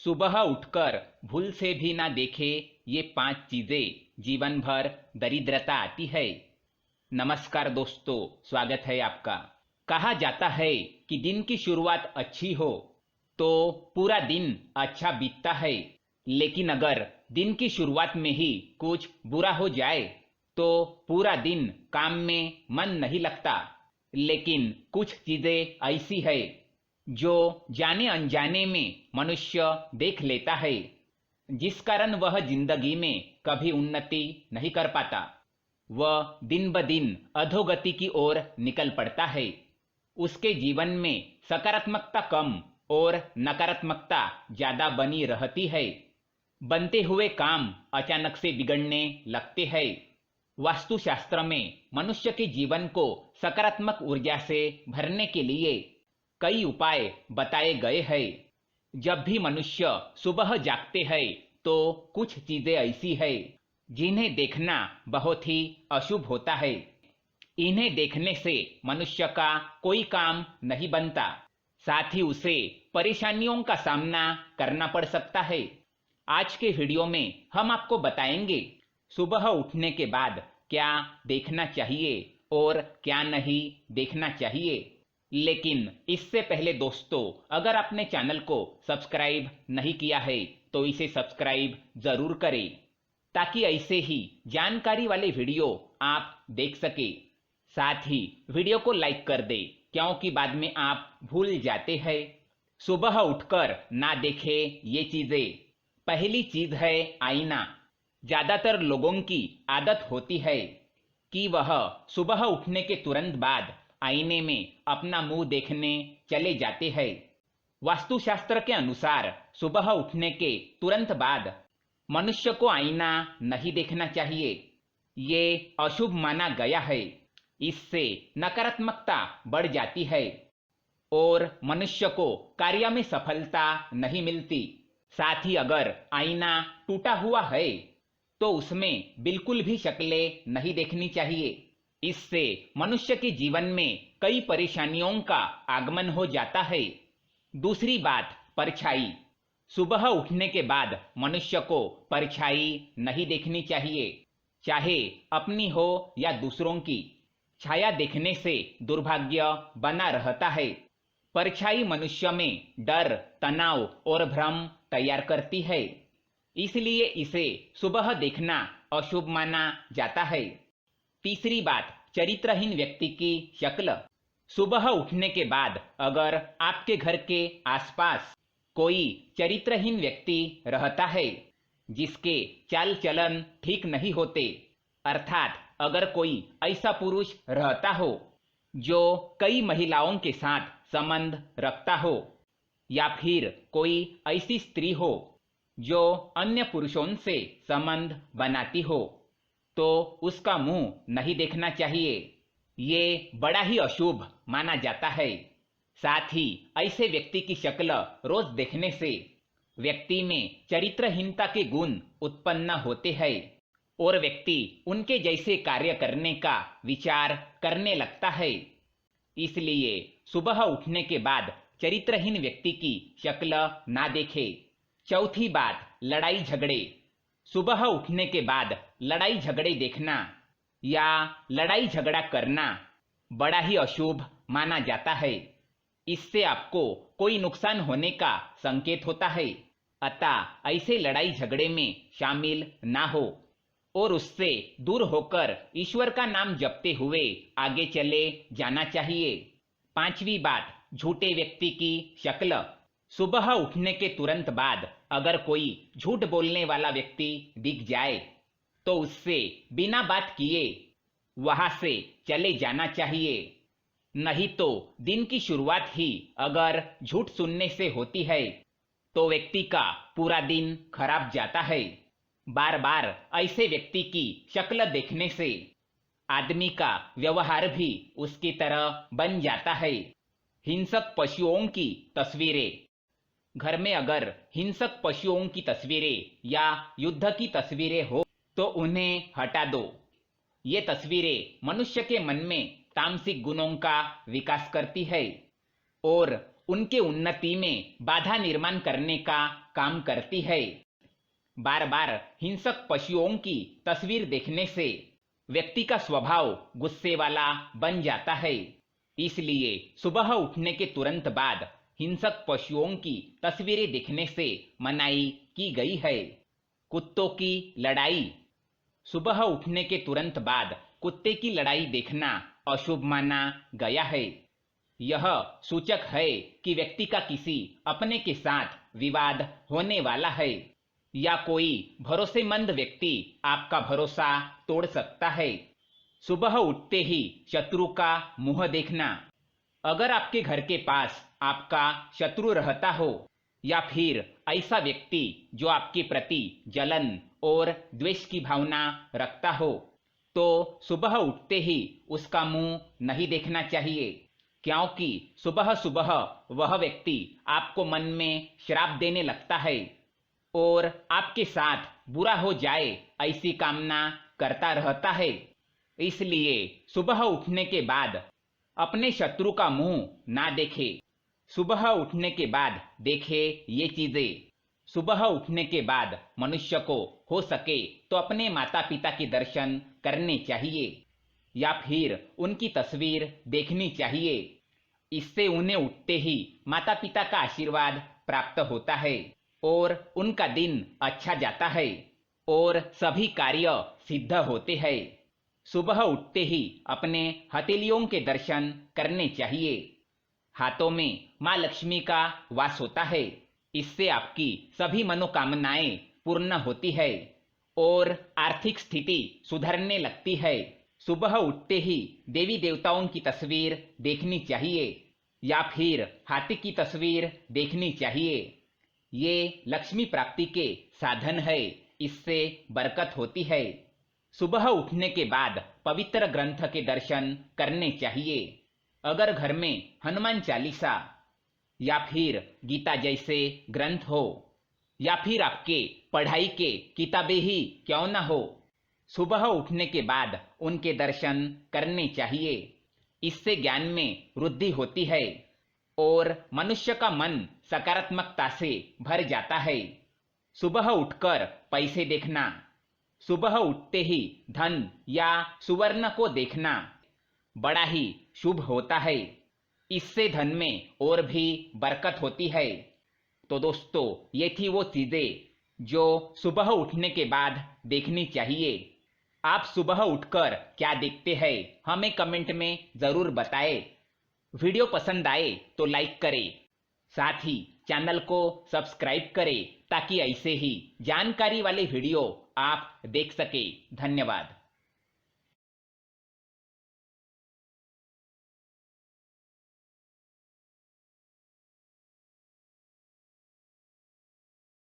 सुबह उठकर भूल से भी ना देखे ये 5 चीजें जीवन भर दरिद्रता आती है। नमस्कार दोस्तों, स्वागत है आपका। कहा जाता है कि दिन की शुरुआत अच्छी हो तो पूरा दिन अच्छा बीतता है, लेकिन अगर दिन की शुरुआत में ही कुछ बुरा हो जाए तो पूरा दिन काम में मन नहीं लगता। लेकिन कुछ चीजें ऐसी है जो जाने अनजाने में मनुष्य देख लेता है, जिस कारण वह जिंदगी में कभी उन्नति नहीं कर पाता। वह दिन ब दिन अधोगति की ओर निकल पड़ता है। उसके जीवन में सकारात्मकता कम और नकारात्मकता ज्यादा बनी रहती है। बनते हुए काम अचानक से बिगड़ने लगते हैं। वास्तुशास्त्र में मनुष्य के जीवन को सकारात्मक ऊर्जा से भरने के लिए कई उपाय बताए गए हैं। जब भी मनुष्य सुबह जागते हैं तो कुछ चीजें ऐसी है जिन्हें देखना बहुत ही अशुभ होता है। इन्हें देखने से मनुष्य का कोई काम नहीं बनता, साथ ही उसे परेशानियों का सामना करना पड़ सकता है। आज के वीडियो में हम आपको बताएंगे सुबह उठने के बाद क्या देखना चाहिए और क्या नहीं देखना चाहिए। लेकिन इससे पहले दोस्तों, अगर आपने चैनल को सब्सक्राइब नहीं किया है तो इसे सब्सक्राइब जरूर करें, ताकि ऐसे ही जानकारी वाले वीडियो आप देख सके। साथ ही वीडियो को लाइक कर दे, क्योंकि बाद में आप भूल जाते हैं। सुबह उठकर ना देखे ये चीजें। पहली चीज है आईना। ज्यादातर लोगों की आदत होती है कि वह सुबह उठने के तुरंत बाद आईने में अपना मुंह देखने चले जाते हैं। वास्तुशास्त्र के अनुसार सुबह उठने के तुरंत बाद मनुष्य को आईना नहीं देखना चाहिए। ये अशुभ माना गया है। इससे नकारात्मकता बढ़ जाती है और मनुष्य को कार्य में सफलता नहीं मिलती। साथ ही अगर आईना टूटा हुआ है तो उसमें बिल्कुल भी शक्लें नहीं देखनी चाहिए। इससे मनुष्य के जीवन में कई परेशानियों का आगमन हो जाता है। दूसरी बात, परछाई। सुबह उठने के बाद मनुष्य को परछाई नहीं देखनी चाहिए, चाहे अपनी हो या दूसरों की। छाया देखने से दुर्भाग्य बना रहता है। परछाई मनुष्य में डर, तनाव और भ्रम तैयार करती है, इसलिए इसे सुबह देखना अशुभ माना जाता है। तीसरी बात, चरित्रहीन व्यक्ति की शक्ल। सुबह उठने के बाद अगर आपके घर के आसपास कोई चरित्रहीन व्यक्ति रहता है जिसके चाल चलन ठीक नहीं होते, अर्थात अगर कोई ऐसा पुरुष रहता हो जो कई महिलाओं के साथ संबंध रखता हो, या फिर कोई ऐसी स्त्री हो जो अन्य पुरुषों से संबंध बनाती हो, तो उसका मुंह नहीं देखना चाहिए। ये बड़ा ही अशुभ माना जाता है। साथ ही ऐसे व्यक्ति की शक्ल रोज देखने से व्यक्ति में चरित्रहीनता के गुण उत्पन्न होते हैं और व्यक्ति उनके जैसे कार्य करने का विचार करने लगता है। इसलिए सुबह उठने के बाद चरित्रहीन व्यक्ति की शक्ल ना देखे। चौथी बात, लड़ाई झगड़े। सुबह उठने के बाद लड़ाई झगड़े देखना या लड़ाई झगड़ा करना बड़ा ही अशुभ माना जाता है। इससे आपको कोई नुकसान होने का संकेत होता है, अतः ऐसे लड़ाई झगड़े में शामिल ना हो और उससे दूर होकर ईश्वर का नाम जपते हुए आगे चले जाना चाहिए। पांचवी बात, झूठे व्यक्ति की शक्ल। सुबह उठने के तुरंत बाद अगर कोई झूठ बोलने वाला व्यक्ति दिख जाए तो उससे बिना बात किए वहां से चले जाना चाहिए। नहीं तो दिन की शुरुआत ही अगर झूठ सुनने से होती है तो व्यक्ति का पूरा दिन खराब जाता है। बार बार ऐसे व्यक्ति की शक्ल देखने से आदमी का व्यवहार भी उसकी तरह बन जाता है। हिंसक पशुओं की तस्वीरें। घर में अगर हिंसक पशुओं की तस्वीरें या युद्ध की तस्वीरें हो तो उन्हें हटा दो। ये तस्वीरें मनुष्य के मन में तामसिक गुणों का विकास करती है और उनके उन्नति में बाधा निर्माण करने का काम करती है। बार बार हिंसक पशुओं की तस्वीर देखने से व्यक्ति का स्वभाव गुस्से वाला बन जाता है। इसलिए सुबह उठने के तुरंत बाद हिंसक पशुओं की तस्वीरें देखने से मनाही की गई है। कुत्तों की लड़ाई। सुबह उठने के तुरंत बाद कुत्ते की लड़ाई देखना अशुभ माना गया है। यह सूचक है कि व्यक्ति का किसी अपने के साथ विवाद होने वाला है या कोई भरोसेमंद व्यक्ति आपका भरोसा तोड़ सकता है। सुबह उठते ही शत्रु का मुंह देखना। अगर आपके घर के पास आपका शत्रु रहता हो या फिर ऐसा व्यक्ति जो आपके प्रति जलन और द्वेष की भावना रखता हो, तो सुबह उठते ही उसका मुंह नहीं देखना चाहिए, क्योंकि सुबह सुबह वह व्यक्ति आपको मन में श्राप देने लगता है और आपके साथ बुरा हो जाए ऐसी कामना करता रहता है। इसलिए सुबह उठने के बाद अपने शत्रु का मुंह ना देखे। सुबह उठने के बाद देखे ये चीजें। सुबह उठने के बाद मनुष्य को हो सके तो अपने माता पिता के दर्शन करने चाहिए या फिर उनकी तस्वीर देखनी चाहिए। इससे उन्हें उठते ही माता पिता का आशीर्वाद प्राप्त होता है और उनका दिन अच्छा जाता है और सभी कार्य सिद्ध होते हैं। सुबह उठते ही अपने हथेलियों के दर्शन करने चाहिए। हाथों में माँ लक्ष्मी का वास होता है। इससे आपकी सभी मनोकामनाएं पूर्ण होती है और आर्थिक स्थिति सुधरने लगती है। सुबह उठते ही देवी देवताओं की तस्वीर देखनी चाहिए या फिर हाथी की तस्वीर देखनी चाहिए। ये लक्ष्मी प्राप्ति के साधन है, इससे बरकत होती है। सुबह उठने के बाद पवित्र ग्रंथ के दर्शन करने चाहिए। अगर घर में हनुमान चालीसा या फिर गीता जैसे ग्रंथ हो या फिर आपके पढ़ाई के किताबें ही क्यों ना हो, सुबह उठने के बाद उनके दर्शन करने चाहिए। इससे ज्ञान में वृद्धि होती है और मनुष्य का मन सकारात्मकता से भर जाता है। सुबह उठकर पैसे देखना। सुबह उठते ही धन या सुवर्ण को देखना बड़ा ही शुभ होता है। इससे धन में और भी बरकत होती है। तो दोस्तों, ये थी वो चीजें जो सुबह उठने के बाद देखनी चाहिए। आप सुबह उठकर क्या देखते हैं हमें कमेंट में जरूर बताएं। वीडियो पसंद आए तो लाइक करें, साथ ही चैनल को सब्सक्राइब करें ताकि ऐसे ही जानकारी वाले वीडियो आप देख सके। धन्यवाद।